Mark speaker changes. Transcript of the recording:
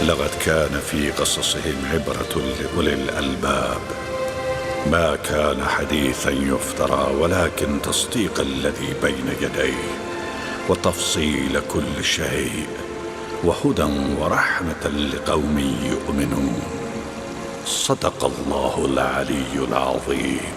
Speaker 1: لقد كان في قصصهم عبرة لأولي الألباب. ما كان حديثا يفترى، ولكن تصديق الذي بين يديه وتفصيل كل شيء، وهدى ورحمة لقوم يؤمنون. صدق الله العلي العظيم.